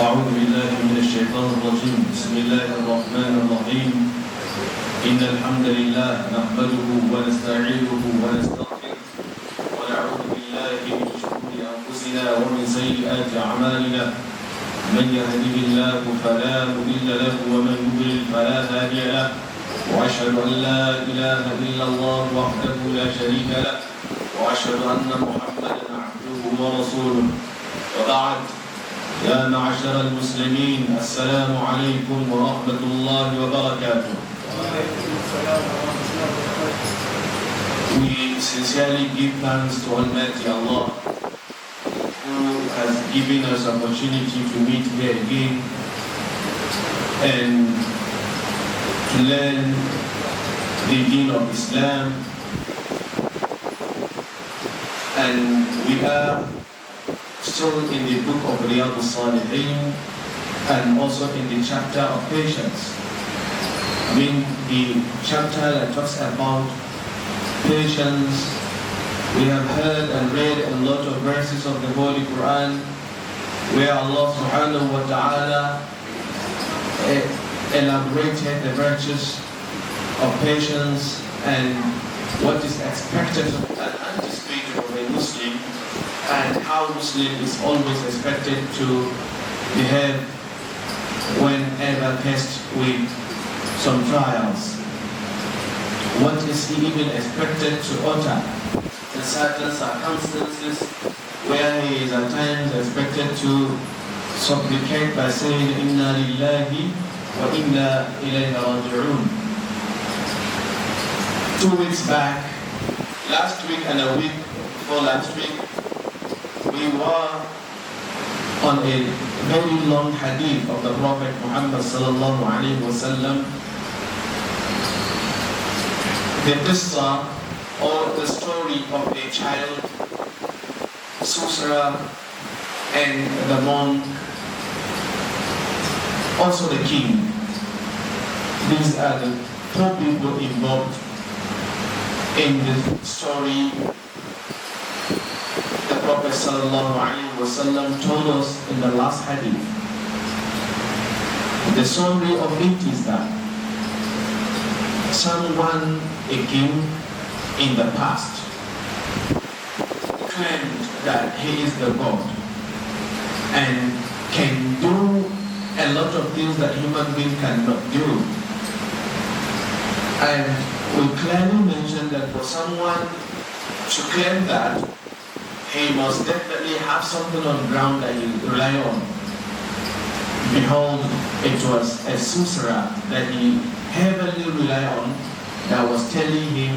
أعوذ بالله من الشيطان الرجيم بسم الله الرحمن الرحيم إن الحمد لله نحمده ونستعينه ونستغفره ونعوذ بالله من شرور أنفسنا ومن سيئات أعمالنا من يهده الله فلا مضل له ومن يضلل فلا هادي له وأشهد أن لا إله إلا الله وحده لا شريك له وأشهد أن محمدا عبده ورسوله وبعد يا معشر المسلمين السلام عليكم ورحمة الله وبركاته. We sincerely give thanks to Almighty Allah who has given us opportunity to meet here again and to learn the deen of Islam, and we are still in the book of Riyadus-Saliheen and also in the chapter of patience. I mean the chapter that talks about patience. We have heard and read a lot of verses of the Holy Quran where Allah subhanahu wa ta'ala elaborated the virtues of patience and what is expected and anticipated of a Muslim, and how Muslim is always expected to behave whenever faced with some trials. What is he even expected to utter in certain circumstances where he is at times expected to supplicate by saying Inna lillahi wa inna ilayhi raji'un. 2 weeks back, last week and a week before last week, we were on a very long hadith of the Prophet Muhammad sallallahu alaihi wasallam. The qissa or the story of a child, Susra, and the monk, also the king. These are the 4 people involved in the story. The Prophet sallallahu alaihi wasallam told us in the last hadith. The summary of it is that someone, a king in the past, claimed that he is the God and can do a lot of things that human beings cannot do. And we clearly mentioned that for someone to claim that, he must definitely have something on the ground that he rely on. Behold, it was a sorcerer that he heavily relied on that was telling him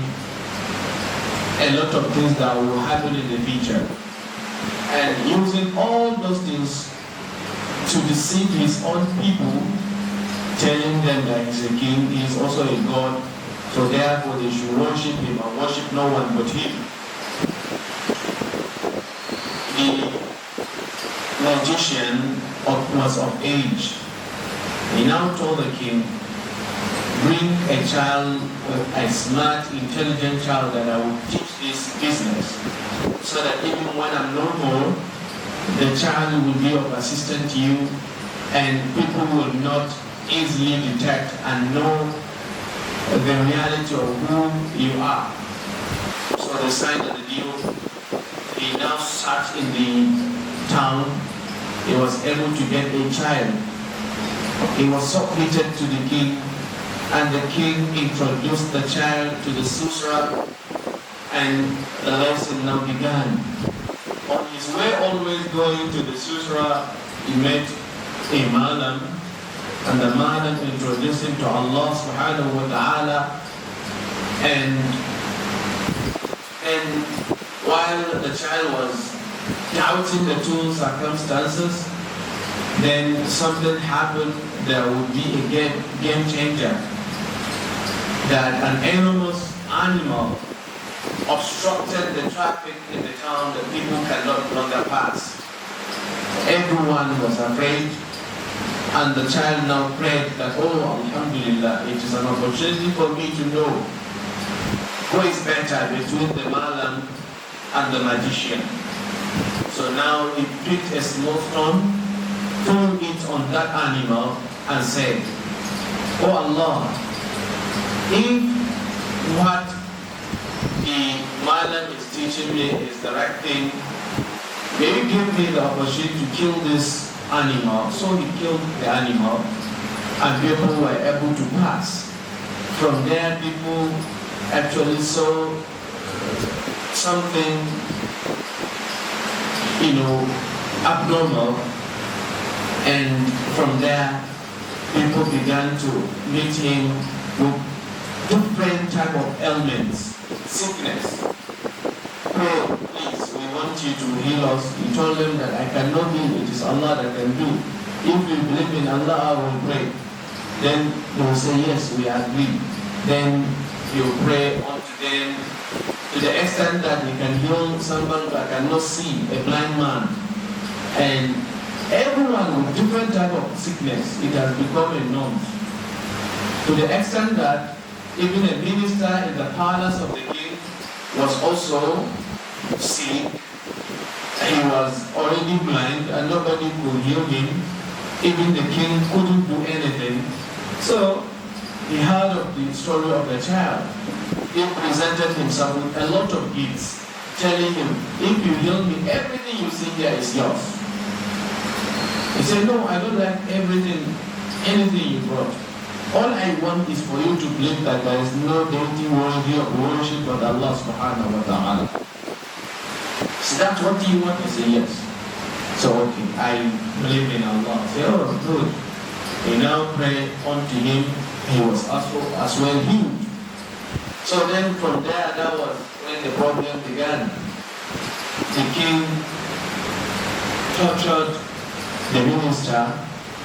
a lot of things that will happen in the future. And using all those things to deceive his own people, telling them that he's a king, he is also a god, so therefore they should worship him and worship no one but him. The magician was of age. He now told the king, bring a child, a smart, intelligent child that I will teach this business, so that even when I'm no more, the child will be of assistance to you, and people will not easily detect and know the reality of who you are. So they signed the deal. He now sat in the town. He was able to get a child. He was submitted to the king, and the king introduced the child to the sorcerer, and the lesson now began. On his way always going to the sorcerer, he met a madam, and the madam introduced him to Allah subhanahu wa ta'ala, and while the child was doubting the two circumstances, then something happened. There would be a game changer. That an enormous animal obstructed the traffic in the town that people cannot longer pass. Everyone was afraid, and the child now prayed that, oh, Alhamdulillah, it is an opportunity for me to know who is better between the Malam and the magician. So now he picked a small stone threw it on that animal and said, "Oh Allah, if what the Malam is teaching me is the right thing, may you give me the opportunity to kill this animal." So he killed the animal, and people were able to pass. From there, people actually saw something, abnormal, and from there, people began to meet him with different type of ailments, sickness. "Pray, please, we want you to heal us." He told them that I cannot heal, it is Allah that can do. If you believe in Allah, I will pray. Then they will say, "Yes, we agree." Then you pray unto them to the extent that you can heal someone that cannot see, a blind man. And everyone with different type of sickness, it has become a norm. To the extent that even a minister in the palace of the king was also sick. He was already blind and nobody could heal him. Even the king couldn't do anything. So he heard of the story of the child. He presented himself with a lot of gifts, telling him, "If you heal me, everything you see here is yours." He said, "No, I don't like anything you brought. All I want is for you to believe that there is no deity worthy of worship but Allah subhanahu wa ta'ala." So that's what you want? He said, "Yes." So okay, I believe in Allah. I said, "Oh, good." He now prayed unto him. He was as well healed. So then from there, that was when the problem began. The king tortured the minister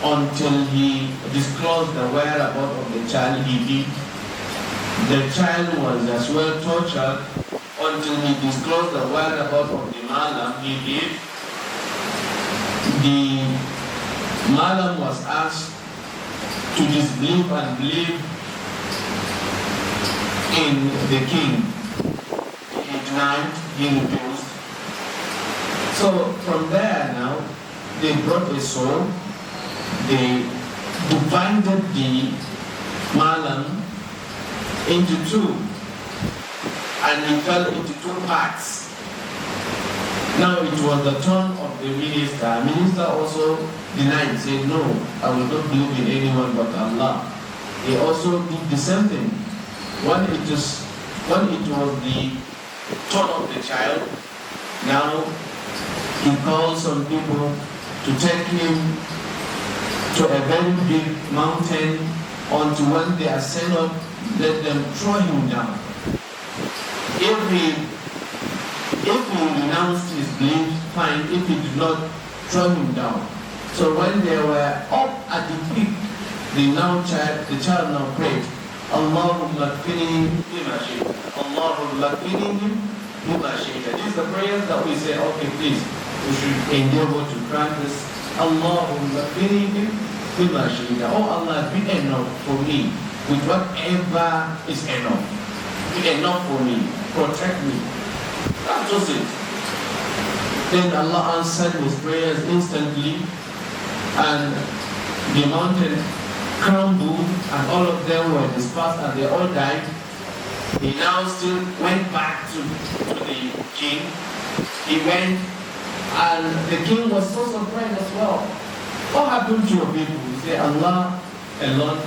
until he disclosed the whereabouts of the child. He did. The child was as well tortured until he disclosed the whereabouts of the Malam. He did. The Malam was asked to disbelieve and believe in the king. He denied, he refused. So from there now, they brought a sword, they divided the Malam into two, and he fell into two parts. Now it was the turn of the minister. Minister also denied, said, "No, I will not believe in anyone but Allah." He also did the same thing. When it was the turn of the child, now he called some people to take him to a very big mountain, until when they are sent up, let them throw him down. If he renounced his belief, fine. If he did not, throw him down. So when they were up at the peak, the child now prayed, "Allahumma kfinihim bima shi'ta. Allahumma kfinihim bima shi'ta." These are the prayers that we say, okay, please, we should endeavor to practice. Allahumma kfinihim bima shi'ta. Oh Allah, be enough for me with whatever is enough. Be enough for me. Protect me. That was it. Then Allah answered his prayers instantly, and the mountain crumbled, and all of them were dispersed, and they all died. He now still went back to the king. He went, and the king was so surprised as well. What happened to your people? He said, Allah alone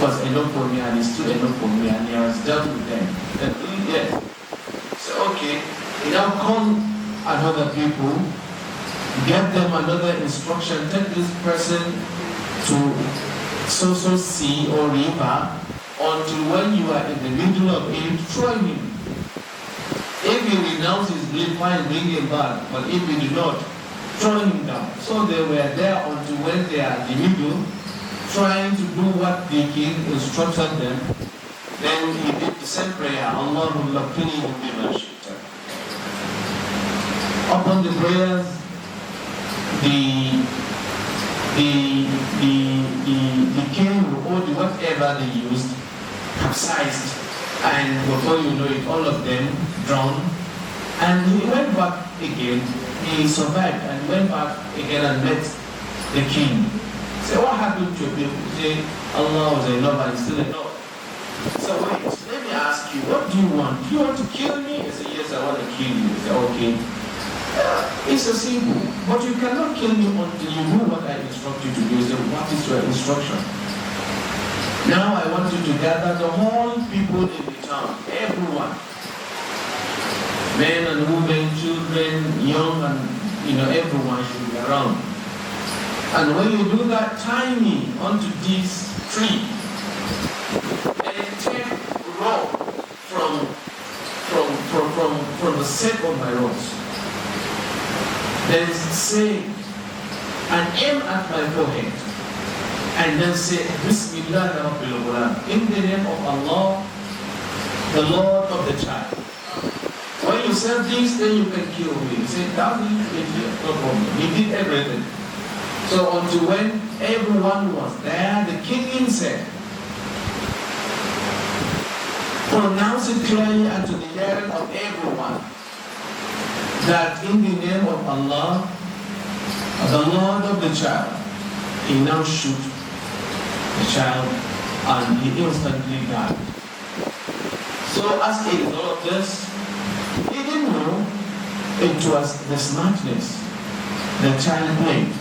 was enough for me, and is still enough for me, and he has dealt with them. Then, yes. So okay, he now called another people, get them another instruction, take this person to so sea or river, until when you are in the middle of it, throw him. If he renounces his belief, fine, bring him back. But if he did not, throw him down. So they were there until when they are in the middle, trying to do what the king instructed them. Then he did the same prayer, Allahumma kfinihim bima shi'ta. Upon the prayers, the king or whatever they used capsized, and before you know it, all of them drowned. And he went back again he survived and went back again and met the king. Say, what happened to people? Say, Allah was a lover and still a love. So wait, let me ask you, what do you want? Do you want to kill me? He said, yes, I want to kill you. He said, okay. It's a simple, but you cannot kill me until you do what I instruct you to do. He said, what is your instruction? Now I want you to gather the whole people in the town, everyone. Men and women, children, young and everyone should be around. And when you do that, tie me onto this tree and take rope from the set of my ropes. Then say and aim at my forehead. And then say, Bismillah Rabbil Ghulam, in the name of Allah, the Lord of the child. When you say this, then you can kill me. You say, that is no problem. He did everything. So until when everyone was there, the king said, pronounce it clearly and to the hearing of everyone, that in the name of Allah, the Lord of the child, he now shoot the child and he instantly died. So as a result of this, he didn't know it was the smartness the child made.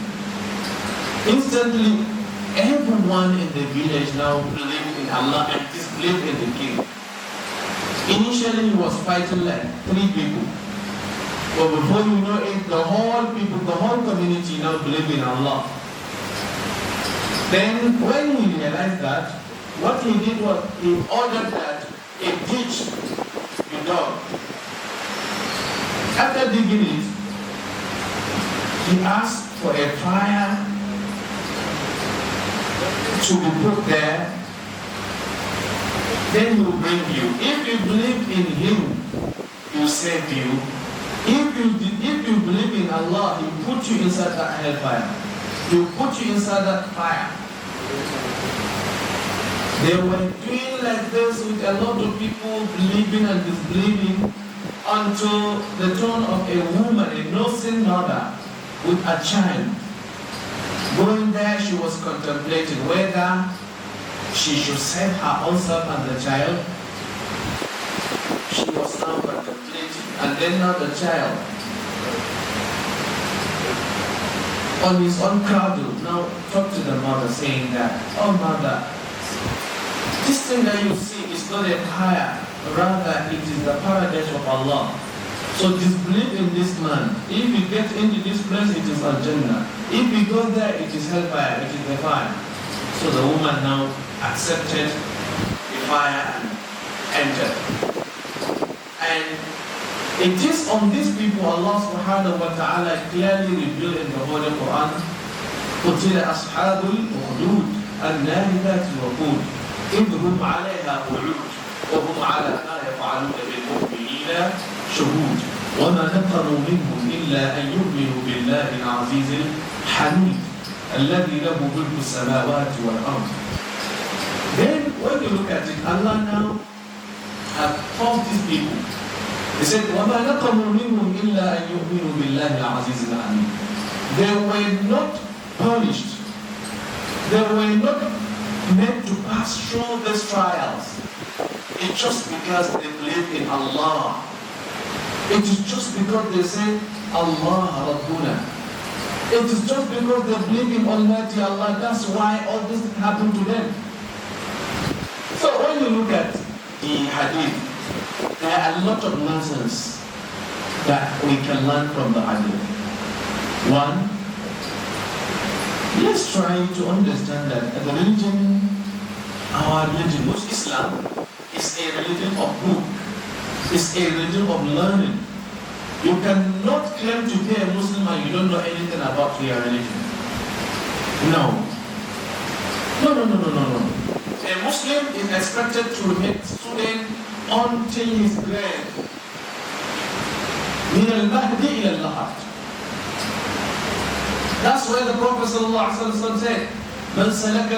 Instantly, everyone in the village now believed in Allah and disbelieved in the king. Initially, he was fighting like 3 people. But before you know it, the whole people, the whole community now believe in Allah. Then when he realized that, what he did was he ordered that a ditch be dug. After digging it, he asked for a fire to be put there. Then he will bring you. If you believe in him, he will save you. If you believe in Allah, He will put you inside that hellfire. He will put you inside that fire. They were doing like this with a lot of people believing and disbelieving until the turn of a woman, a nursing mother with a child. Going there, she was contemplating whether she should save her own self and the child. She was now contemplating. And then now the child, on his own cradle, now talked to the mother saying that, oh mother, this thing that you see is not a fire, rather it is the paradise of Allah. So disbelieve in this man. If you get into this place, it is Al-Jannah. If you go there, it is hellfire, it is the fire. So the woman now accepted the fire and entered. And it is on these people Allah subhanahu wa ta'ala clearly revealed in the Holy Quran, قُتِلَ أَصْحَابُ الْأُخْدُودِ النَّارِ ذَاتِ الْوَقُودِ إِذْ هُمْ عَلَيْهَا قُعُودٌ وَهُمْ عَلَى مَا يَفْعَلُونَ بِالْمُؤْمِنِينَ شُهُودٌ وَمَا نَقَمُوا مِنْهُمْ إِلَّا أَنْ يُؤْمِنُوا بِاللَّهِ الْعَزِيزِ الْحَمِيدِ الَّذِي لَهُ مُلْكُ السَّمَاوَاتِ وَالْأَرْضِ. Then when you look at it, Allah now has taught these people. He said, وَمَا نَقَمُوا مِنْهُمْ إِلَّا أَنْ يُؤْمِنُوا بِاللَّهِ الْعَزِيزِ الْحَمِيدِ. They were not punished. They were not meant to pass through these trials. It's just because they believe in Allah. It is just because they say, Allah Rabbuna. It is just because they believe in Almighty Allah. That's why all this happened to them. So when you look at the hadith, there are a lot of lessons that we can learn from the hadith. One, let's try to understand that the religion, our religion, which Islam, is a religion of book. It's a religion of learning. You cannot claim to be a Muslim and you don't know anything about your religion. No. No. A Muslim is expected to remain student until his grave. من المهد إلى اللحد. That's why the Prophet ﷺ said, من سلك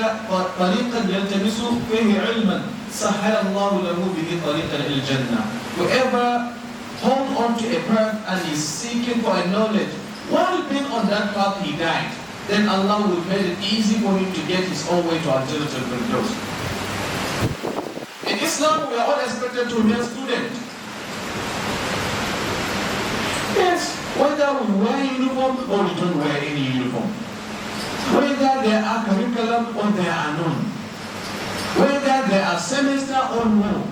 طريقا يلتمس فيه علما سهل الله له به طريقا إلى الجنة. Whoever hold on to a path and is seeking for a knowledge, while being on that path he died, then Allah will make it easy for him to get his own way to Al-Jannah al-Firdaus. In Islam, we are all expected to remain students. Yes, whether we wear uniform or we don't wear any uniform. Whether there are curriculum or there are none. Whether there are semester or no.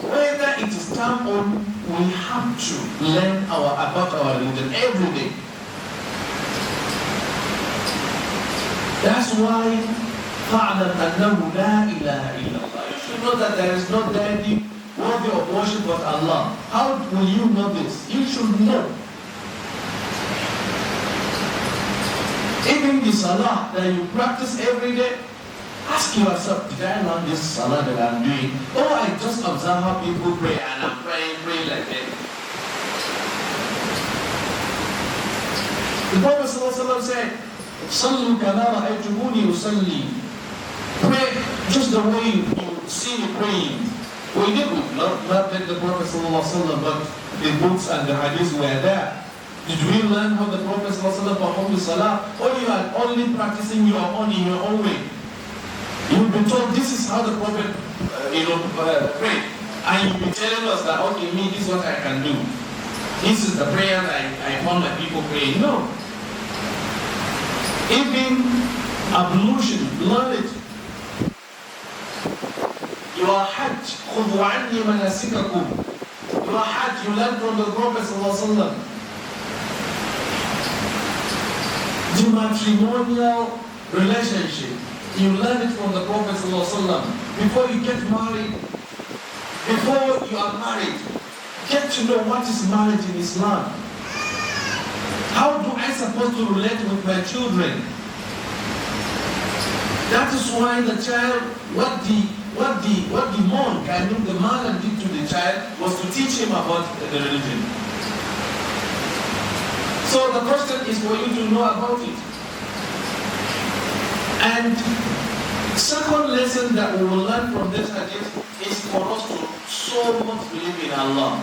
Whether it is term or we have to learn about our religion every day. That's why فَعْلَمْ أَنَّهُ لَا إِلَهَ إِلَّا اللَّهِ. You should know that there is no deity worthy of worship but Allah. How will you know this? You should know. Even the salah that you practice every day, ask yourself, did I learn this salah that I'm doing? Or I just observe how people pray and I'm praying like that. The Prophet ﷺ said, صَلُّوا كَمَا رَأَيْتُمُونِي أُصَلِّي. Pray just the way you see me praying. We did not let the Prophet ﷺ, but the books and the hadiths were there. Did we learn how the Prophet ﷺ performed the salah? Or you are only practicing your own in your own way? You've been told this is how the Prophet prayed. And you'll be telling us that, okay, me, this is what I can do. This is the prayer that I found my people praying. No. Even ablution, learn it. Your Hajj, خُذُوا عَنِّي مَنَاسِكَكُمْ. Your Hajj, you learn from the Prophet ﷺ. The matrimonial relationship, you learn it from the Prophet ﷺ. Before you get married, before you are married, get to know what is marriage in Islam. How do I supposed to relate with my children? That is why the child, what the monk, I mean the man did to the child was to teach him about the religion. So the question is for you to know about it. And second lesson that we will learn from this hadith is for us to so much believe in Allah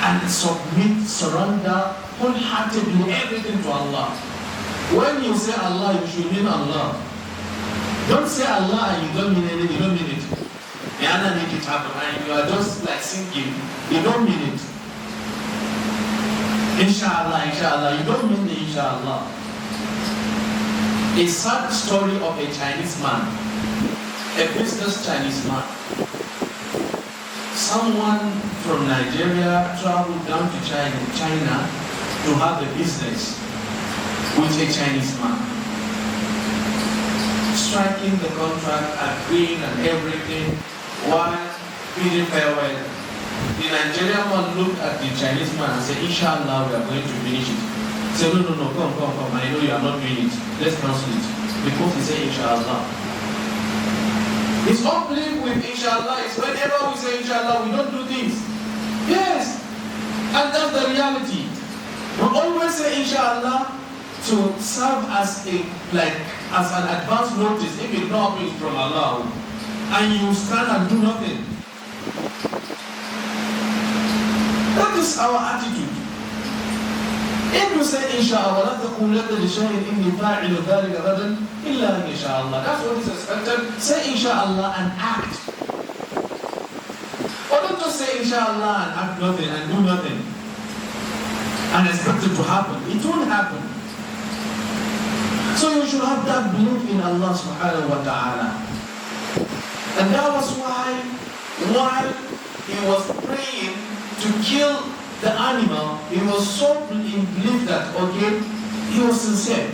and submit, surrender wholeheartedly everything to Allah. When you say Allah, you should mean Allah. Don't say Allah and you don't mean it, you don't mean it. You don't make it happen and you are just like singing, you don't mean it. Inshallah, inshallah, you don't mean the inshallah. A sad story of a Chinese man, a business Chinese man. Someone from Nigeria traveled down to China to have a business with a Chinese man. Striking the contract, agreeing and everything, while bidding farewell. The Nigerian man looked at the Chinese man and said, inshallah, we are going to finish it. He said, no, come, I know you are not doing it. Let's cancel it. Because he said, inshallah. His unbelief with inshallah is whenever we say inshallah, we don't do things. Yes. And that's the reality. We always say inshallah to serve as an advance notice if it not is from Allah. And you stand and do nothing. That is our attitude. If you say inshallah, that's what is expected. Say inshallah and act. Or don't just say inshallah and act nothing and do nothing and expect it to happen. It won't happen. So you should have that belief in Allah subhanahu wa ta'ala. And that was why while he was praying to kill the animal, he was so in belief that, okay, he was sincere.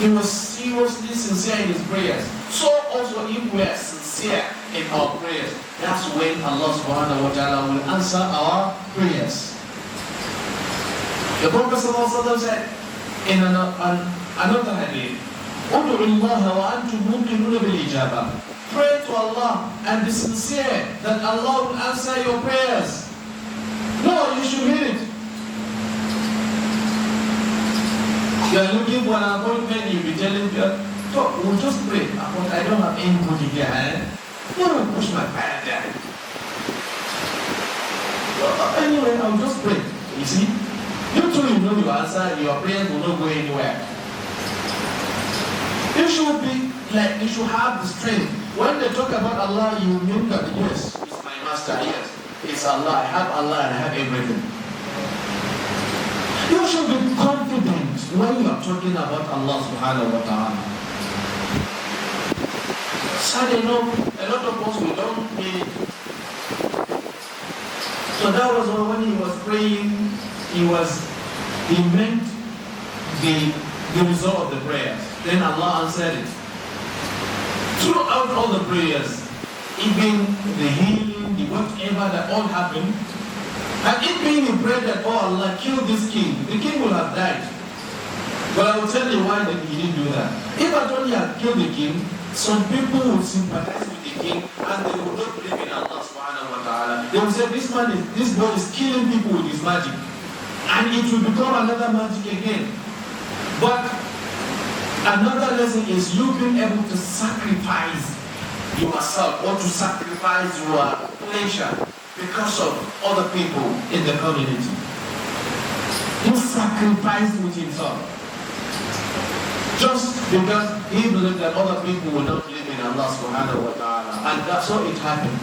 He was seriously sincere in his prayers. So also if we are sincere in our prayers, that's when Allah subhanahu wa ta'ala will answer our prayers. The Prophet said in another hadith, "Ud'u Allah wa antum muqinun bil ijaba." Pray to Allah and be sincere that Allah will answer your prayers. No, you should mean it. You are looking for an appointment, you'll be telling people, we'll just pray. But I don't have anybody here. No, push my fire there. Anyway, I'll just pray. You see? You too, you know your answer, your prayers will not go anywhere. You should be like, you should have the strength. When they talk about Allah, you remember, yes, it's my master, yes, it's Allah, I have Allah and I have everything. You should be confident when you are talking about Allah subhanahu wa ta'ala. Sad enough, a lot of us, we don't need. So that was when he was praying, he meant the result of the prayers. Then Allah answered it. Throughout all the prayers, even the healing, the whatever that all happened, and it being in prayer that, oh Allah, kill this king, the king will have died. But I will tell you why that he didn't do that. If I told you had killed the king, some people would sympathize with the king and they would not believe in Allah subhanahu wa ta'ala. They would say, this boy is killing people with his magic. And it will become another magic again. But another lesson is you being able to sacrifice yourself or to sacrifice your pleasure because of other people in the community. He sacrificed with himself. Just because he believed that other people will not believe in Allah subhanahu wa ta'ala. And that's how it happened.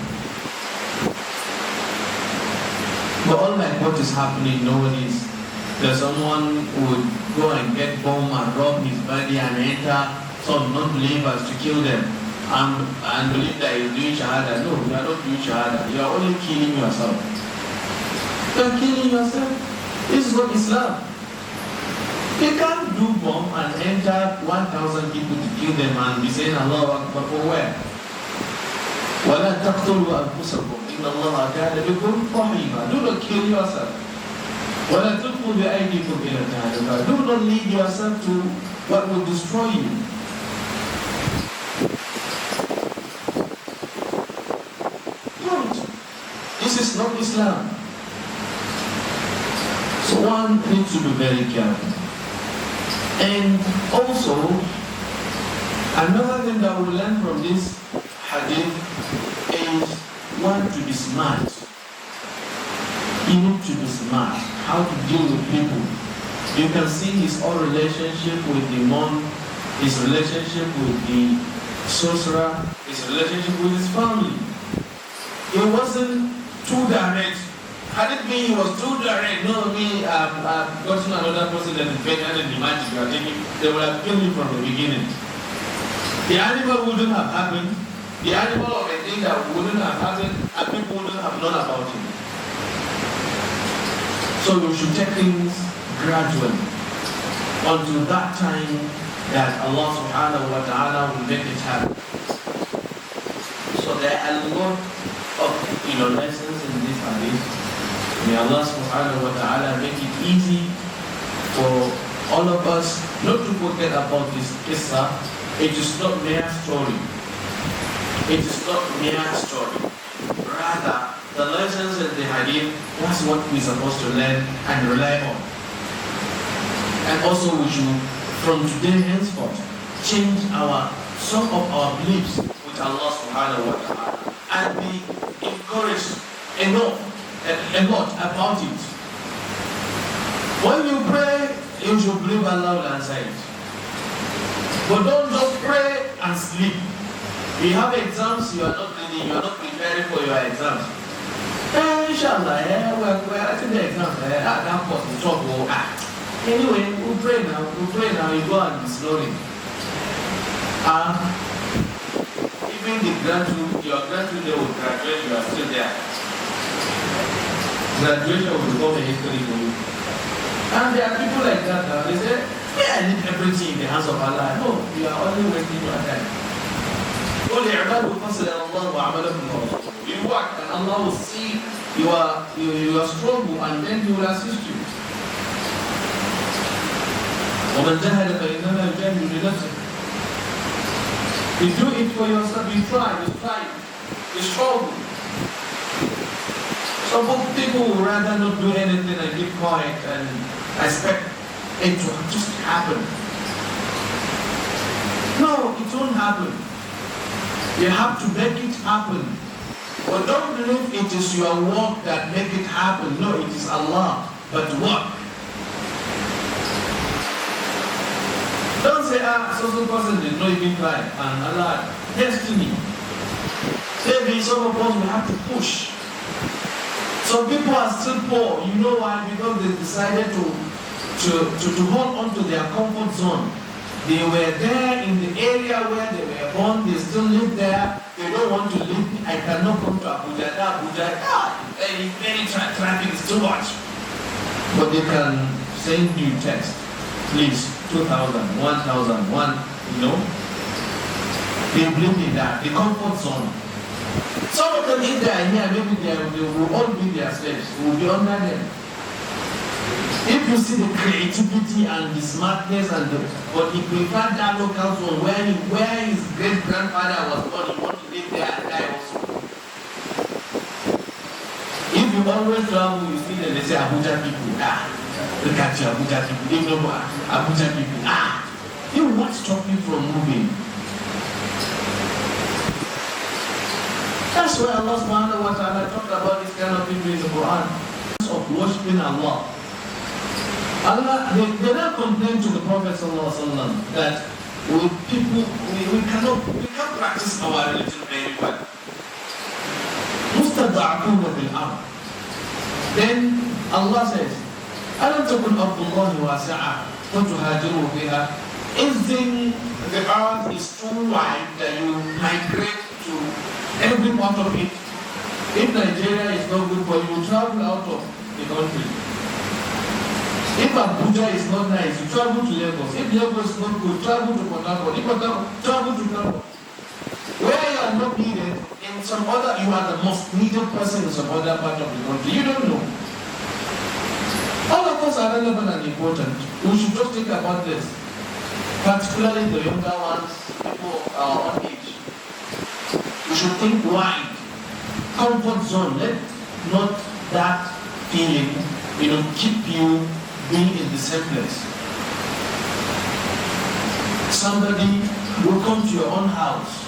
But unlike what is happening nowadays, that someone would go and get bomb and rob his body and enter some non-believers to kill them and believe that he's doing shahada. No, you are not doing shahada. You are only killing yourself. You are killing yourself. This is not Islam. You can't do bomb and enter 1,000 people to kill them and be saying Allah Akbar for where? وَلَا تَقْتُلُوا أَنفُسَكُمْ إِنَّ اللَّهَ كَانَ بِكُمْ رَحِيمًا. Do not kill yourself. وَلَا تُلْقُوا بِأَيْدِيكُمْ إِلَى التَّهْلُكَةِ. Do not lead yourself to what will destroy you. Don't. This is not Islam. So one needs to be very careful. And also, another thing that we learn from this hadith is one to be smart. You need to be smart. How to deal with people. You can see his own relationship with the monk, his relationship with the sorcerer, his relationship with his family. It wasn't too direct. Had it been he was too direct, no, I've gotten another person that is better than the magic you are taking, they would have killed him from the beginning. The animal wouldn't have happened, the animal of a thing that wouldn't have happened, and people wouldn't have known about him. So we should take things gradually until that time that Allah subhanahu wa ta'ala will make it happen. So there are a lot of lessons in this hadith. May Allah subhanahu wa ta'ala make it easy for all of us not to forget about this qissa. It is not mere story. It is not mere story. Rather, the lessons in the hadith, that's what we're supposed to learn and rely on. And also we should, from today henceforth, change some of our beliefs with Allah subhanahu wa ta'ala and be encouraged a lot about it. When you pray, you should believe Allah will answer it. But don't just pray and sleep. You have exams, you are not reading, you are not preparing for your exams. Inshallah, we're writing the exams. That was the talk. Anyway, we'll pray now, you go and be slowly. Even your grandchildren will graduate, you are still there. Graduation will become a history for you. And there are people like that now. They say, I need everything in the hands of Allah. No, you are only wasting your time. You work and Allah will see your struggle and then He will assist you. وَمَنْ جَهَدَ فَإِنَّمَا يُجَاهِدُ لِنَفْسِهِ. You do it for yourself, you try, you struggle. Some people would rather not do anything and keep quiet and expect it to just happen. No, it won't happen. You have to make it happen. But don't believe it is your work that make it happen. No, it is Allah. But work. Don't say, so person did not even try. And Allah, destiny. Maybe some of us will have to push. Some people are still poor. You know why? Because they decided to hold on to their comfort zone. They were there in the area where they were born. They still live there. They don't want to live. I cannot come to Abuja. Very traffic is too much. But they can send you text. Please, 2,000, 1,000, you know. They believe in that. The comfort zone. Some of them, if they are here, maybe they will all be their slaves. We will be under them. If you see the creativity and the smartness but he preferred that local zone where his great grandfather was born, he wanted to live there and die also. If you always travel, you see that they say Abuja people, look at you, Abuja people, they know Abuja people, you what stop you from moving? That's why Allah subhanahu wa ta'ala talked about this kind of people in the Quran, of worshipping Allah. They don't complain to the Prophet ﷺ that we can't practice our religion very well. مُسْتَضْعَفُونَ فِي الْأَرْضِ. Then Allah says, أَلَمْ تَكُنْ أَرْضُ اللَّهِ وَاسِعَةً فَتُهَاجِرُوا فِيهَا. Isn't the earth is too wide that you migrate to every part of it? If Nigeria is not good for you, travel out of the country. If Abuja is not nice, you travel to Lagos. If Lagos is not good, travel to Port Harcourt. If Port Harcourt, travel to Kano. Where you are not needed, in some other, you are the most needed person in some other part of the country. You don't know. All of us are relevant and important. We should just think about this. Particularly the younger ones, people our own age. We should think wide. Comfort zone. Let not that feeling, keep you being in the same place. Somebody will come to your own house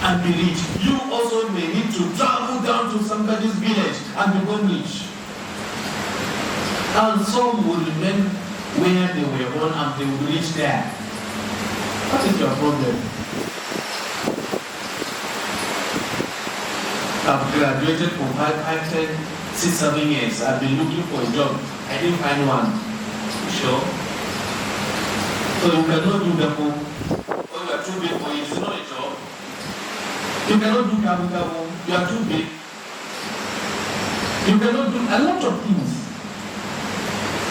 and be rich. You also may need to travel down to somebody's village and become rich. And some will remain where they were born and they will reach there. What is your problem? I've graduated for 5, 10, 6, 7 years. I've been looking for a job. I didn't find one. Sure. So you cannot do the home. Or you are too big for it. It's not a job. You cannot do kabu. You are too big. You cannot do a lot of things.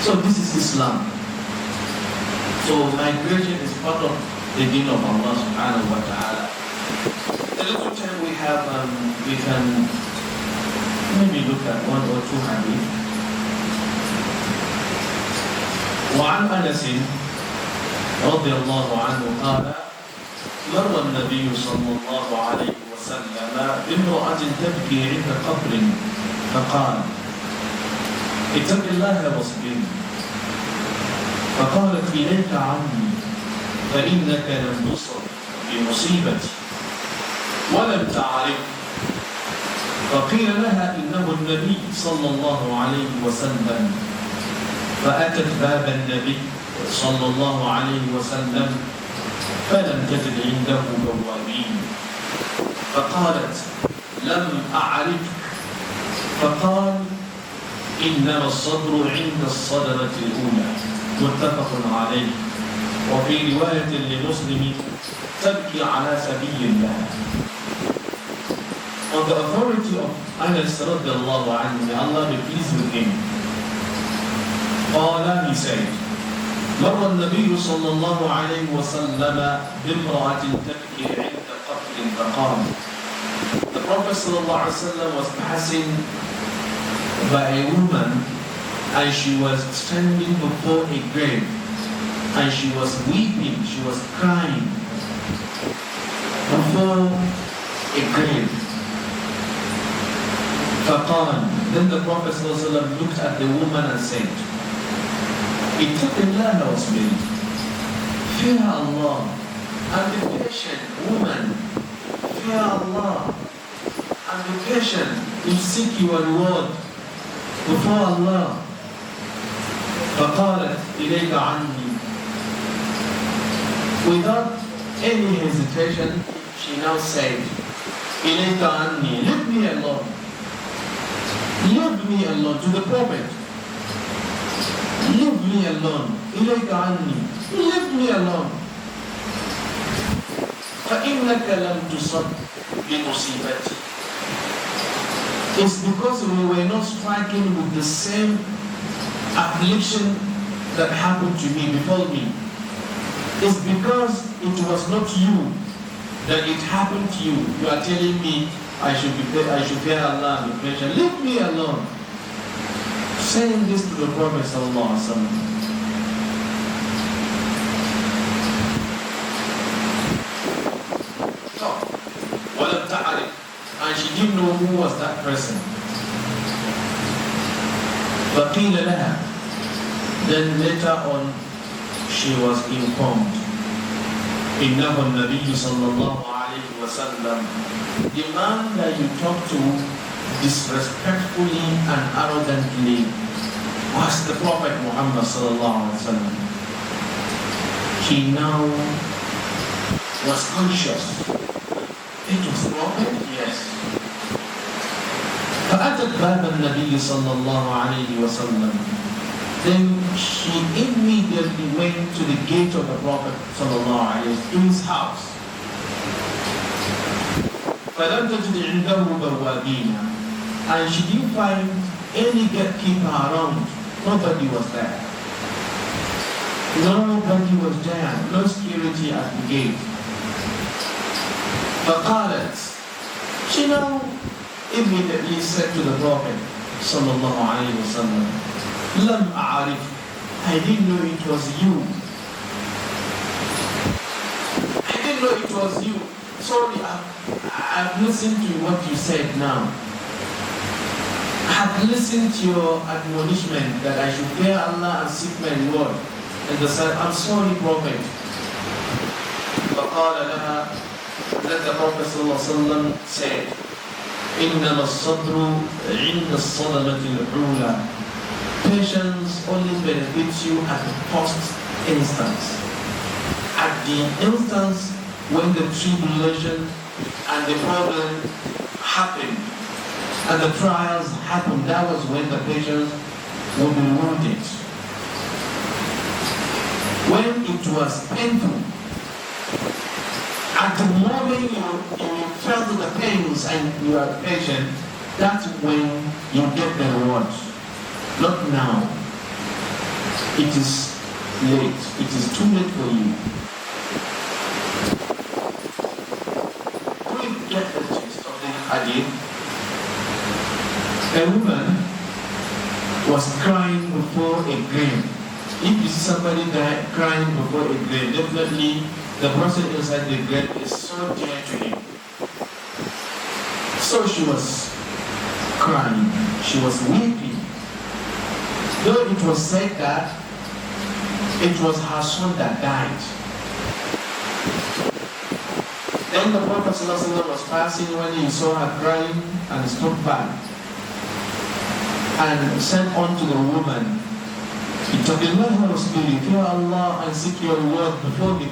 So this is Islam. So migration is part of the deen of Allah subhanahu wa ta'ala. The little time we have, we can maybe look at 1 or 2 hadith. وعن أنس رضي الله عنه قال مر النبي صلى الله عليه وسلم بامرأة تبكي عند قبر فقال اتق الله واصبري فقالت إليك عني فإنك لم تصب بمصيبتي ولم تعرف فقيل لها إنه النبي صلى الله عليه وسلم فأتت باب النبي صلى الله عليه وسلم فلم تجد عنده بوابين فقالت لم أعرفك فقال إنما الصبر عند الصدمة الأولى متفق عليه وفي رواية لمسلم تبكي على سبيل الله. On the authority of Anas radiallahu anhu, may Allah be pleased with him, قال, he said, مر النبي صلى الله عليه وسلم بامرأة تبكي عند قبر فقال. The Prophet صلى الله عليه وسلم was passing by a woman and she was standing before a grave and she was weeping, she was crying before a grave. فقال, then the Prophet صلى الله عليه وسلم looked at the woman and said, اتق الله واصبري. Fear Allah and be patient, woman. Fear Allah and be patient. You seek your reward before Allah. فقالت إليك عني. Without any hesitation, she now said, إليك عني, leave me alone. Leave me alone, to the Prophet. Leave me alone. إليك عني. Leave me alone. فإنك لم تصب بمصيبتي. It's because we were not striking with the same affliction that happened to me before me. It's because it was not you that it happened to you. You are telling me I should fear Allah and be patient. Leave me alone. Saying this to the Prophet sallallahu alaihi wasallam. ولم تعرف, and she didn't know who was that person. فقيل لها, then later on she was informed. إنه النبي صلى الله عليه وسلم, the man that you talk to disrespectfully and arrogantly was the Prophet Muhammad sallallahu alaihi wasallam. He now was conscious. It was Prophet? Yes. فأتت باب النبي صلى الله عليه وسلم. Then she immediately went to the gate of the Prophet صلى الله عليه وسلم, to his house. فلم تجد عنده بوابين, and she didn't find any gatekeeper around. Nobody was there. Nobody was there. No security at the gate. فقالت, she now immediately said to the Prophet صلى الله عليه وسلم, لم أعرف, I didn't know it was you. I didn't know it was you. Sorry, I've listened to what you said now. I've listened to your admonishment that I should fear Allah and seek my reward. And they said, I'm sorry, Prophet. فقال لها, that the Prophet ﷺ said, إنما الصبر عند الصدمة الأولى. Patience only benefits you at the first instance. At the instance when the tribulation and the problem happened and the trials happened, that was when the patience would be wounded. When it was painful, at the moment you felt the pains and you are patient, that's when you get the reward. Not now. It is late. It is too late for you. We get the gist of the hadith. A woman was crying before a grave. If you see somebody crying before a grave, definitely the person inside the grave is so dear to him. So she was crying. She was weeping. Though it was said that it was her son that died. Then the Prophet ﷺ was passing when he saw her crying and stood back and said unto the woman, Ittaqillah wasbiri, fear Allah and seek your reward before me.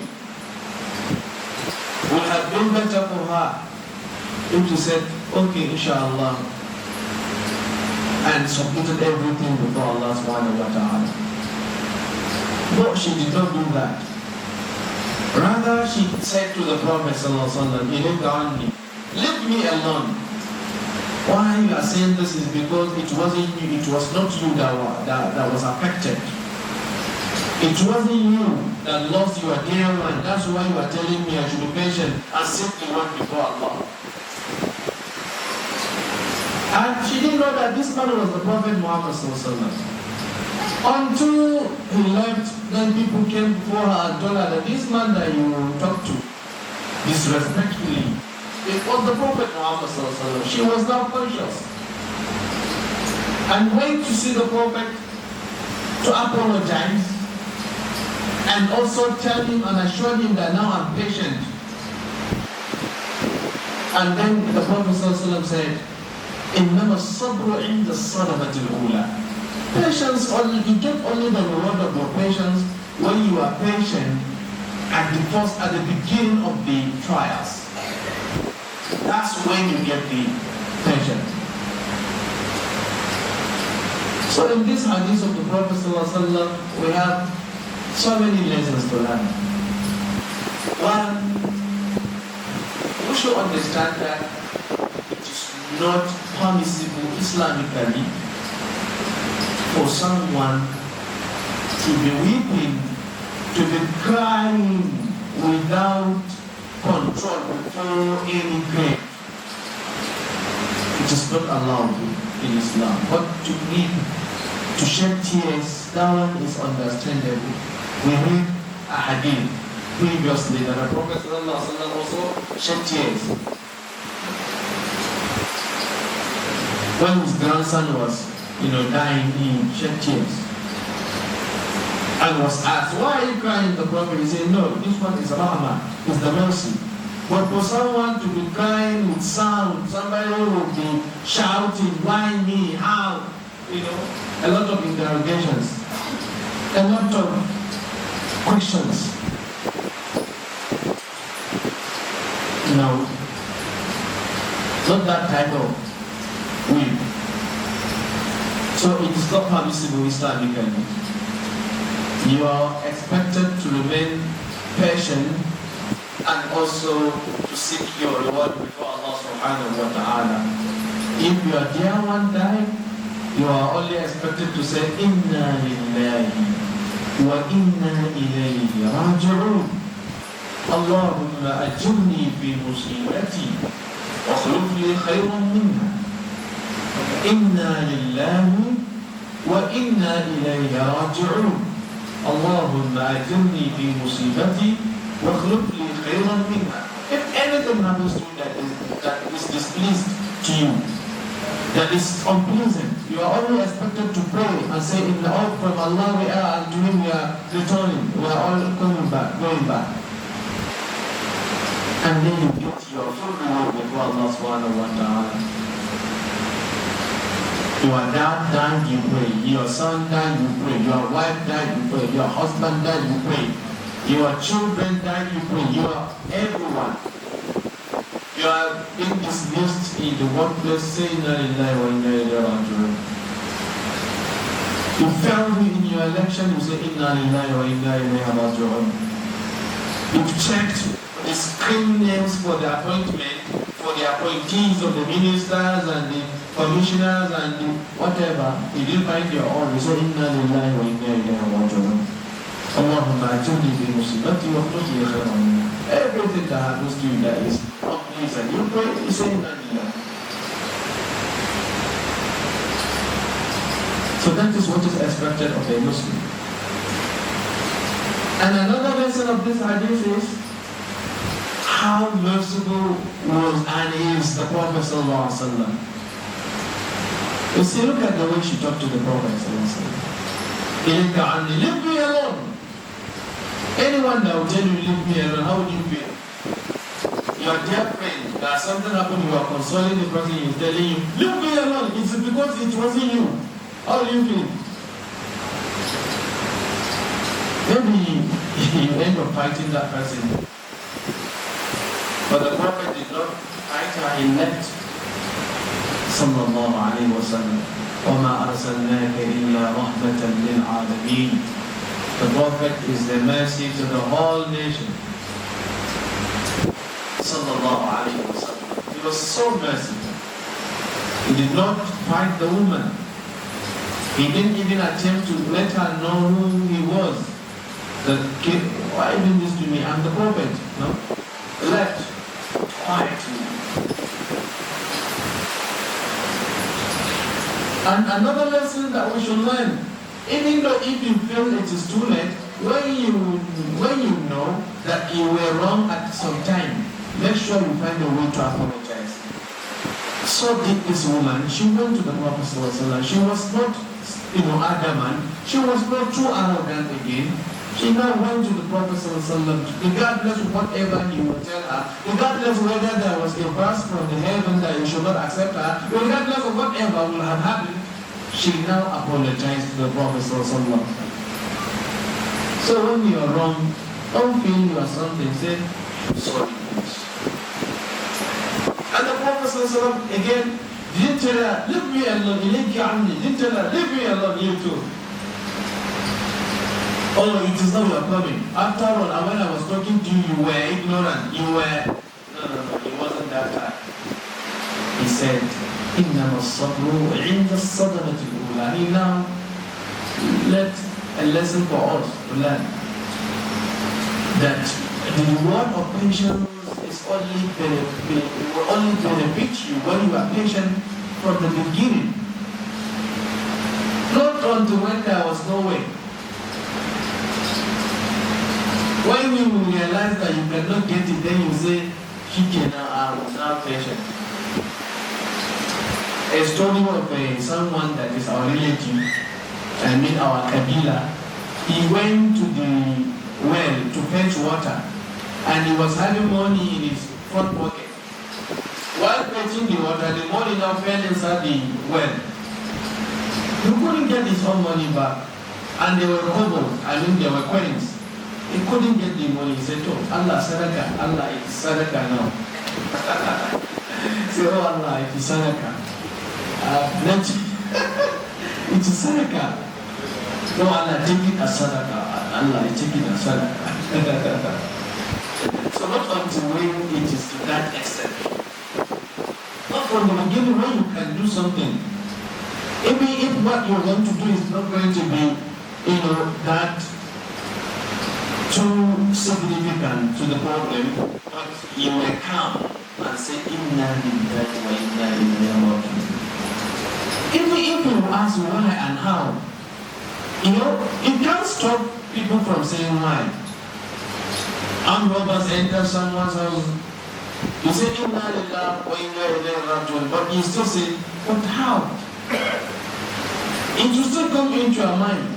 Would have been better for her if she said, okay, inshallah, and submitted everything before Allah subhanahu wa ta'ala. But she did not do that. Rather, she said to the Prophet sallallahu alaihi wasallam, leave me alone. Why you are saying this is because it wasn't you, it was not you that was affected. It wasn't you that lost your dear one. That's why you are telling me I should be patient and seek the one before Allah. And she didn't know that this man was the Prophet Muhammad sallallahu alaihi wasallam. Until he left, then people came before her and told her that this man that you talked to disrespectfully, it was the Prophet Muhammad sallallahu alaihi wasallam. She was now conscious and went to see the Prophet to apologize and also tell him and assure him that now I'm patient. And then the Prophet ﷺ said, إِنَّمَا الصَّبْرُ عِنْدَ الصَّدَمَةِ الْأُولَى. Patience, only, you get only the reward of your patience when you are patient at the beginning of the trials. That's when you get the patience. So in this hadith of the Prophet ﷺ, we have so many lessons to learn. One, we should understand that it is not permissible Islamically for someone to be weeping, to be crying without control before any grave. It is not allowed in Islam. But to weep, to shed tears, that one is understandable. We read a hadith previously that the Prophet ﷺ also shed tears. When his grandson was dying, he shed tears. And was asked, why are you crying? The Prophet, he said, no, this one is rahmah, is the mercy. But for someone to be crying with sound, somebody will be shouting, why me, how? A lot of interrogations, a lot of questions. No, not that type of weep. So it is not permissible Islamically. You are expected to remain patient and also to seek your reward before Allah subhanahu wa ta'ala. If your dear one died, you are only expected to say, Inna lillahi wa inna ilayhi raji'un. Allahumma ajirni fi musibati wa khuluf li khayran minha. Inna lillahi wa inna ilayhi raji'un. Allahumma ajirni fi musibati wa khuluf li khayran minha. If anything happens to you that is displeased to you, that is unpleasant, you are only expected to pray and say, in the out from Allah we are, and to Him we are returning, we are all going back. And then you get your full reward before Allah subhanahu wa ta'ala. Your dad died, you pray. Your son died, you pray. Your wife died, you pray. Your husband died, you pray. Your children died, you pray. Your everyone. You are being dismissed in the workplace, say Inna lillahi wa inna ilayhi raji'un. You failed in your election, you say Inna lillahi wa inna ilayhi raji'un. You've checked the screen names for the appointment, for the appointees of the ministers and the commissioners and the whatever. You didn't find your own, you say Inna lillahi wa inna ilayhi raji'un. Allahumma ajirni bi musibati wa khuluf li khayran minha. Everything that happens to you that is unpleasant, you pray, you say Inna lillahi. So that is what is expected of a Muslim. And another lesson of this hadith is how merciful was and is the Prophet sallallahu alaihi wasallam. You see, look at the way she talked to the Prophet sallallahu alaihi wasallam. Leave me alone. Anyone that will tell you leave me alone, how would you feel? Your dear friend, that something happened, you are consoling the person, he is telling you, leave me alone. It's because it wasn't you. How do you feel? Maybe you end up fighting that person. But the Prophet did not fight her, he left. Sallallahu alayhi wa sallam. وَمَا أَرْسَلْنَاكَ إِلَّا رَحْمَةً لِلْعَالَمِينَ. The Prophet is the mercy to the whole nation. Sallallahu alayhi wa sallam. He was so merciful. He did not fight the woman. He didn't even attempt to let her know who he was. Why are you doing this to me? I'm the Prophet. No? Left quietly. And another lesson that we should learn, even though if you feel it is too late, when you know that you were wrong at some time, make sure you find a way to apologize. So did this woman. She went to the Prophet ﷺ. She was not, adamant. She was not too arrogant again. She now went to the Prophet ﷺ, regardless of whatever he would tell her, regardless whether there was a verse from the heaven that he should not accept her, regardless of whatever will have happened, she now apologized to the Prophet ﷺ. So when you are wrong, don't feel you are something, say, sorry. And the Prophet ﷺ again didn't tell her, leave me alone, didn't tell her, leave me alone, you too. Oh, it is not your coming. After all, when I was talking to you, you were ignorant. You were... No, it wasn't that time. He said, إِنَّمَا الصَّبْرُ عِنْدَ الصَّدَمَةِ الْأُولَى. He now let a lesson for us to learn that the reward of patience is will only benefit you when you are patient from the beginning. Not until when there was no way. When you realize that you cannot get it, then you say, I was not patient. A story of someone that is our relative, our Kabila, he went to the well to fetch water, and he was having money in his front pocket. While fetching the water, the money now fell inside the well. He couldn't get his own money back, and they were kobo, they were coins. He couldn't get the money. He said, oh, Allah sadaka, Allah it is sadaka now. Say, oh Allah, it is sadaka. It is sadaka. No, Allah, take it as sadaka. Allah, take it as sadaka. So not until when it is to that extent. Not from the beginning when you can do something. Even if what you're going to do is not going to be, that too significant to the problem, but you may come and say, Inna lillahi wa inna ilayhi raji'un. Even if you ask why and how, it can't stop people from saying why. Armed robbers enter someone's house, you say, Inna lillahi wa inna ilayhi raji'un, but you still say, but how? It will still come into your mind.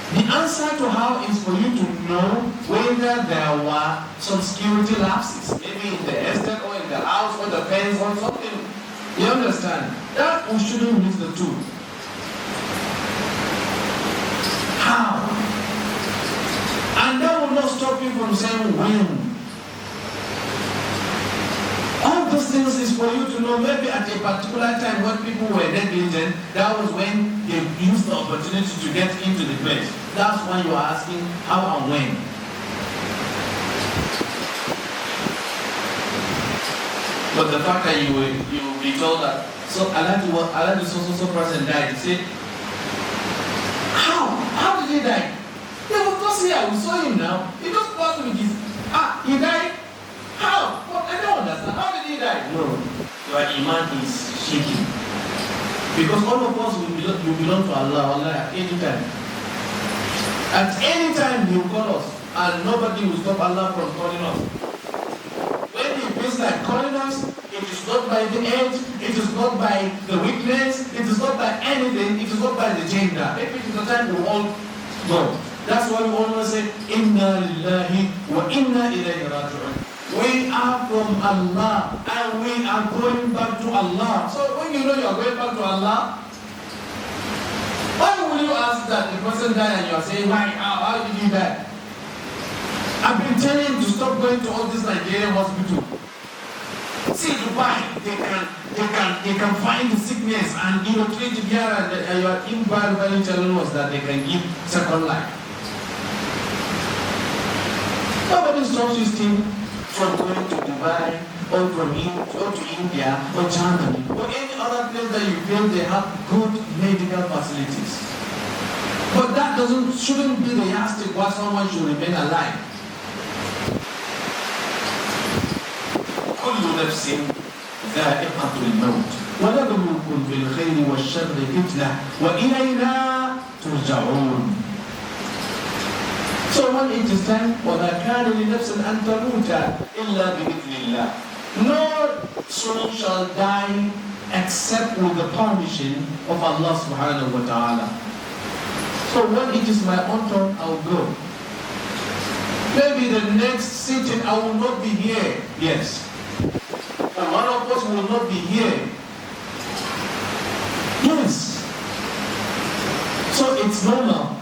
The answer to how is for you to know whether there were some security lapses, maybe in the estate or in the house or the fence or something. You understand? That we shouldn't miss the two. How? And that will not stop you from saying when. All those things is for you to know maybe at a particular time when people were negligent, that was when they used the opportunity to get into the place. That's why you are asking how and when. But the fact that you will be told that, so Allah so person died, you say, how? How did he die? He was just here, we saw him now. He just passed with his, he died? How? Well, I don't understand. How did he die? No. Your iman is shaking. Because all of us will belong to Allah at any time. At any time He will call us, and nobody will stop Allah from calling us. When He feels like calling us, it is not by the age, it is not by the weakness, it is not by anything, it is not by the gender. Maybe it is the time we all go. That's why we always say, Inna lillahi wa inna ilayhi raji'un. We are from Allah and we are going back to Allah. So when you know you are going back to Allah, why will you ask that the person died and you are saying, why, how did he die? I've been telling you to stop going to all these Nigerian hospitals. See Dubai, they can find the sickness and treat it here, and your invariably telling us that they can give second life. Nobody stops this thing from going to Dubai or to India or Germany or any other place that you feel they have good medical facilities. But that shouldn't be the yardstick why someone should remain alive. كل نفس ذائقة الموت ونبلوكم بالخير والشر فتنة وإلينا ترجعون. So when it is time, وَمَا كَانَ لِنَفْسٍ أَن تَمُوتَ إِلَّا بِإِذْنِ اللَّهِ. No soul shall die except with the permission of Allah subhanahu wa ta'ala. So when it is my own turn, I will go. Maybe the next sitting I will not be here. Yes. And one of us will not be here. Yes. So it's normal.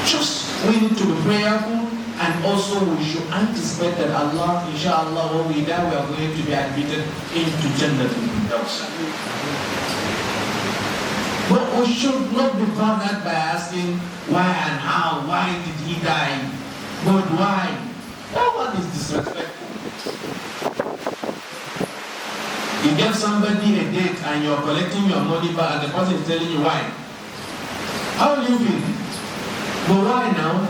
Just we need to be prayerful, and also we should anticipate that Allah, inshallah, when we die, we are going to be admitted into Jannah al-Firdaus. But we should not be bothered by asking why and how, why did he die, but why? That one is disrespectful. You give somebody a date and you're collecting your money back and the person is telling you why. How will you feel? But why now?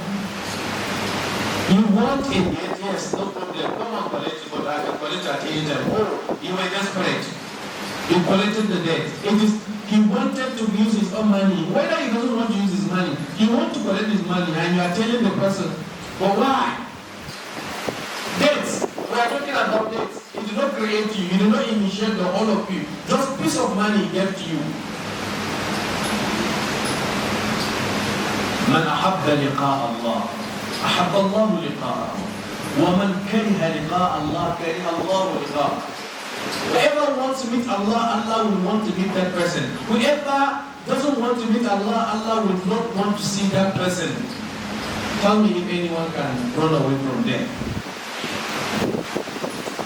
You want a date, yes, no problem. Come on, collect it, but I can collect at any time. Oh, you were desperate. You collected the debt. It is he wanted to use his own money. Whether he doesn't want to use his money, you want to collect his money and you are telling the person, but why? Debts. We are talking about debts. He did not create you. He did not initiate the all of you. Just piece of money he gave to you. من أحب لقاء الله أحب الله لقاءه ومن كره لقاء الله كره الله لقاءه. Whoever wants to meet Allah, Allah will want to meet that person. Whoever doesn't want to meet Allah, Allah will not want to see that person. Tell me if anyone can run away from there.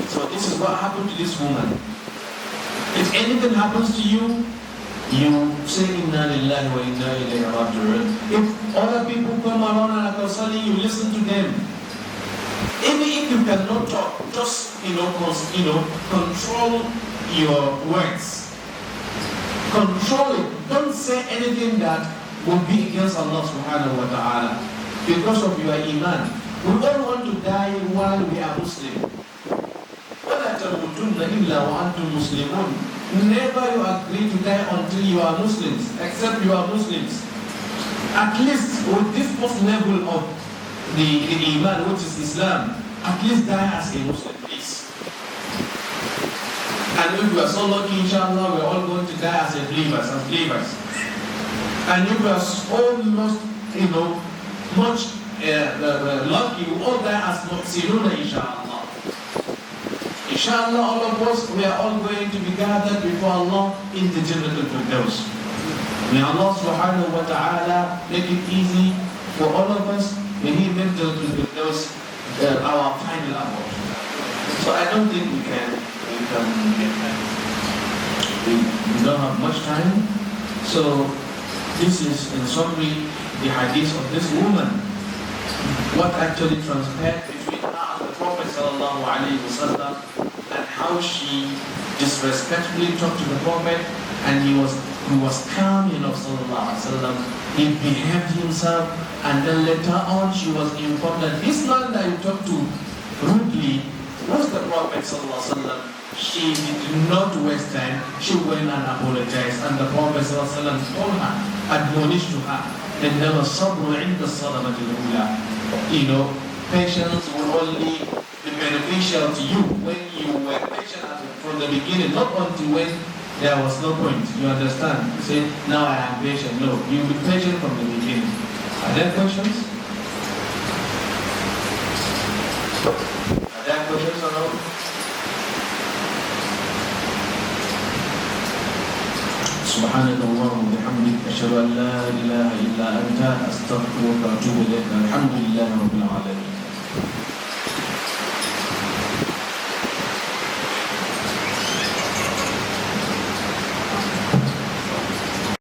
So this is what happened to this woman. If anything happens to you, you say Inna lillahi wa inna ilayhi raji'un. If other people come around and are consoling you, listen to them. Even if you cannot talk, just control your words. Control it. Don't say anything that will be against Allah subhanahu wa ta'ala because of your iman. We don't want to die while we are Muslim. وَلَا تَمُوتُنَّ إِلَّا وَأَنْتُمْ مُسْلِمُونَ. Never you agree to die until you are Muslims, except you are Muslims. At least with this first level of the Iman, which is Islam, at least die as a Muslim, please. And if we are so lucky, inshallah, we are all going to die as believers. And if we are almost, much lucky, we all die as Muhsinuna, inshallah. Inshallah, all of us, we are all going to be gathered before Allah in the Jannah al-Firdaus. May Allah subhanahu wa ta'ala make it easy for all of us. May He make the Firdaus our final abode. So I don't think we don't have much time. So this is in summary the hadith of this woman. What actually transpired between her and the Prophet sallallahu alaihi wasallam, and how she disrespectfully talked to the Prophet, and he was calm enough sallallahu alaihi wasallam. He behaved himself, and then later on she was informed that this man that you talked to rudely was the Prophet sallallahu alaihi wasallam. She did not waste time. She went and apologized, and the Prophet sallallahu alaihi wasallam told her, admonished to her, إنما الصبر عند الصدمة الأولى. Patience will only be beneficial to you when you were patient from the beginning, not until when there was no point. You understand? You say, now I am patient. No, you be patient from the beginning. Are there questions? Are there questions or no? سبحانك اللهم وبحمدك أشهد أن لا إله إلا أنت أستغفرك وأتوب إليك الحمد لله رب العالمين